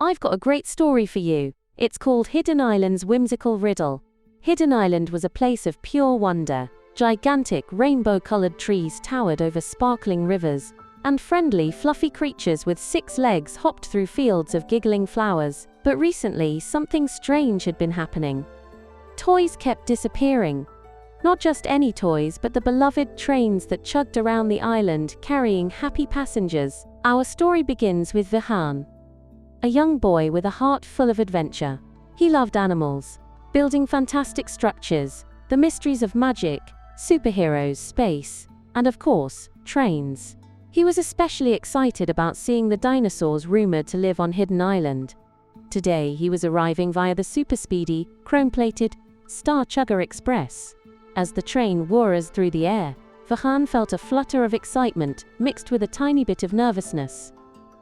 I've got a great story for you. It's called Hidden Island's Whimsical Riddle. Hidden Island was a place of pure wonder. Gigantic, rainbow-colored trees towered over sparkling rivers, and friendly, fluffy creatures with 6 legs hopped through fields of giggling flowers. But recently, something strange had been happening. Toys kept disappearing. Not just any toys, but the beloved trains that chugged around the island, carrying happy passengers. Our story begins with Vihaan, a young boy with a heart full of adventure. He loved animals, building fantastic structures, the mysteries of magic, superheroes, space, and of course, trains. He was especially excited about seeing the dinosaurs rumored to live on Hidden Island. Today, he was arriving via the super-speedy, chrome-plated Star Chugger Express. As the train whirred through the air, Vihaan felt a flutter of excitement mixed with a tiny bit of nervousness.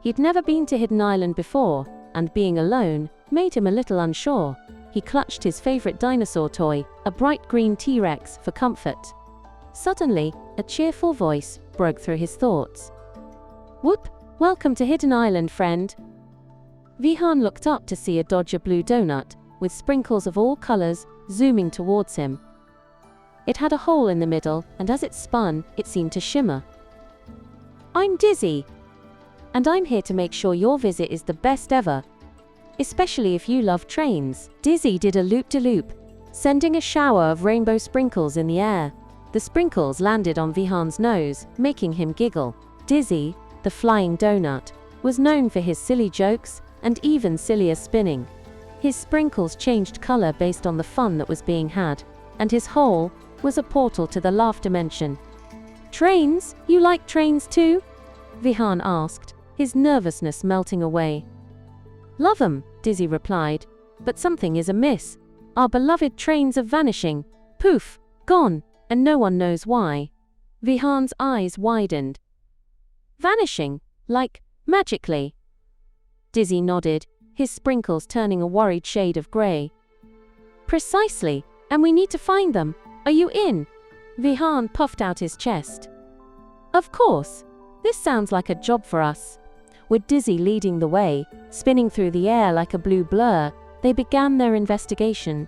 He'd never been to Hidden Island before, and being alone made him a little unsure. He clutched his favorite dinosaur toy, a bright green T-Rex, for comfort. Suddenly, a cheerful voice broke through his thoughts. "Whoop! Welcome to Hidden Island, friend." Vihaan looked up to see a Dodger blue donut, with sprinkles of all colors, zooming towards him. It had a hole in the middle, and as it spun, it seemed to shimmer. "I'm Dizzy, and I'm here to make sure your visit is the best ever, especially if you love trains." Dizzy did a loop-de-loop, sending a shower of rainbow sprinkles in the air. The sprinkles landed on Vihaan's nose, making him giggle. Dizzy, the flying donut, was known for his silly jokes and even sillier spinning. His sprinkles changed color based on the fun that was being had, and his hole was a portal to the laugh dimension. "Trains? You like trains too?" Vihaan asked, his nervousness melting away. "Love 'em," Dizzy replied, "but something is amiss. Our beloved trains are vanishing. Poof, gone, and no one knows why." Vihaan's eyes widened. "Vanishing? Like, magically?" Dizzy nodded, his sprinkles turning a worried shade of gray. "Precisely, and we need to find them. Are you in?" Vihaan puffed out his chest. "Of course. This sounds like a job for us." With Dizzy leading the way, spinning through the air like a blue blur, they began their investigation.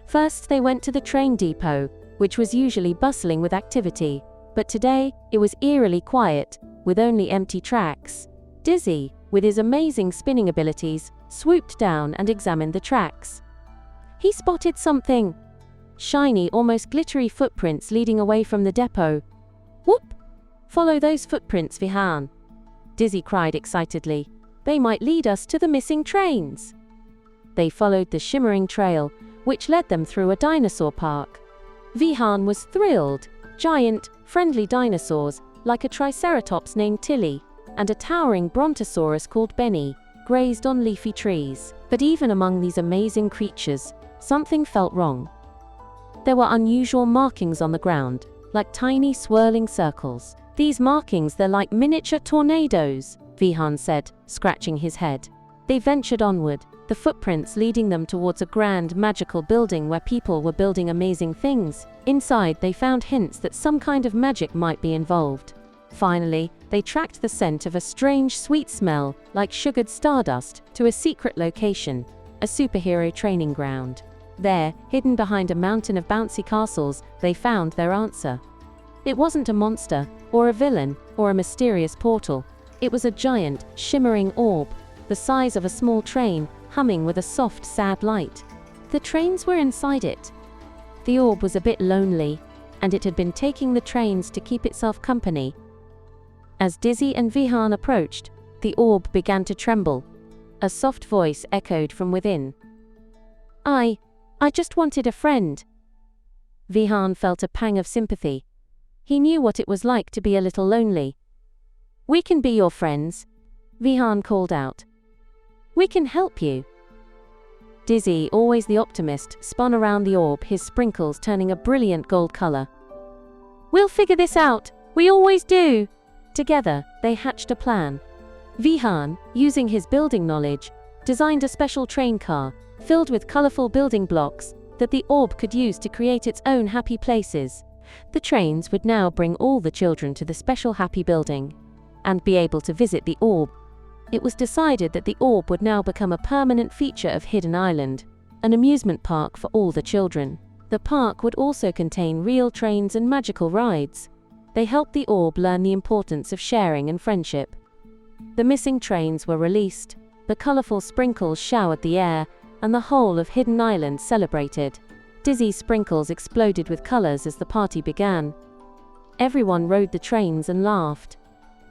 First, they went to the train depot, which was usually bustling with activity, but today, it was eerily quiet, with only empty tracks. Dizzy, with his amazing spinning abilities, swooped down and examined the tracks. He spotted something. Shiny, almost glittery footprints leading away from the depot. "Whoop! Follow those footprints, Vihaan," Dizzy cried excitedly. "They might lead us to the missing trains." They followed the shimmering trail, which led them through a dinosaur park. Vihaan was thrilled. Giant, friendly dinosaurs, like a triceratops named Tilly, and a towering brontosaurus called Benny, grazed on leafy trees. But even among these amazing creatures, something felt wrong. There were unusual markings on the ground, like tiny swirling circles. "These markings, they're like miniature tornadoes," Vihaan said, scratching his head. They ventured onward, the footprints leading them towards a grand, magical building where people were building amazing things. Inside, they found hints that some kind of magic might be involved. Finally, they tracked the scent of a strange, sweet smell, like sugared stardust, to a secret location, a superhero training ground. There, hidden behind a mountain of bouncy castles, they found their answer. It wasn't a monster, or a villain, or a mysterious portal. It was a giant, shimmering orb, the size of a small train, humming with a soft, sad light. The trains were inside it. The orb was a bit lonely, and it had been taking the trains to keep itself company. As Dizzy and Vihaan approached, the orb began to tremble. A soft voice echoed from within. I just wanted a friend." Vihaan felt a pang of sympathy. He knew what it was like to be a little lonely. "We can be your friends," Vihaan called out. "We can help you." Dizzy, always the optimist, spun around the orb, his sprinkles turning a brilliant gold color. "We'll figure this out. We always do." Together, they hatched a plan. Vihaan, using his building knowledge, designed a special train car, filled with colorful building blocks, that the orb could use to create its own happy places. The trains would now bring all the children to the special happy building, and be able to visit the orb. It was decided that the orb would now become a permanent feature of Hidden Island, an amusement park for all the children. The park would also contain real trains and magical rides. They helped the orb learn the importance of sharing and friendship. The missing trains were released, the colorful sprinkles showered the air, and the whole of Hidden Island celebrated. Dizzy sprinkles exploded with colors as the party began. Everyone rode the trains and laughed.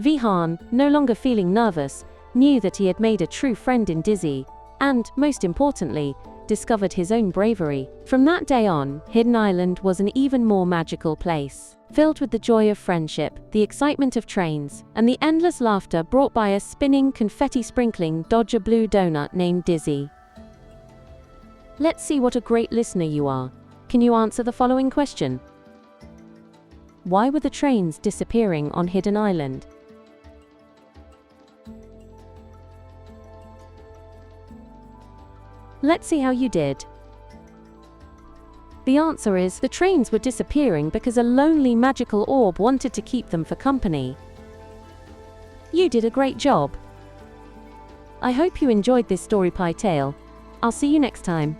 Vihaan, no longer feeling nervous, knew that he had made a true friend in Dizzy, and, most importantly, discovered his own bravery. From that day on, Hidden Island was an even more magical place, filled with the joy of friendship, the excitement of trains, and the endless laughter brought by a spinning, confetti-sprinkling Dodger blue donut named Dizzy. Let's see what a great listener you are. Can you answer the following question? Why were the trains disappearing on Hidden Island? Let's see how you did. The answer is, the trains were disappearing because a lonely magical orb wanted to keep them for company. You did a great job. I hope you enjoyed this story pie tale. I'll see you next time.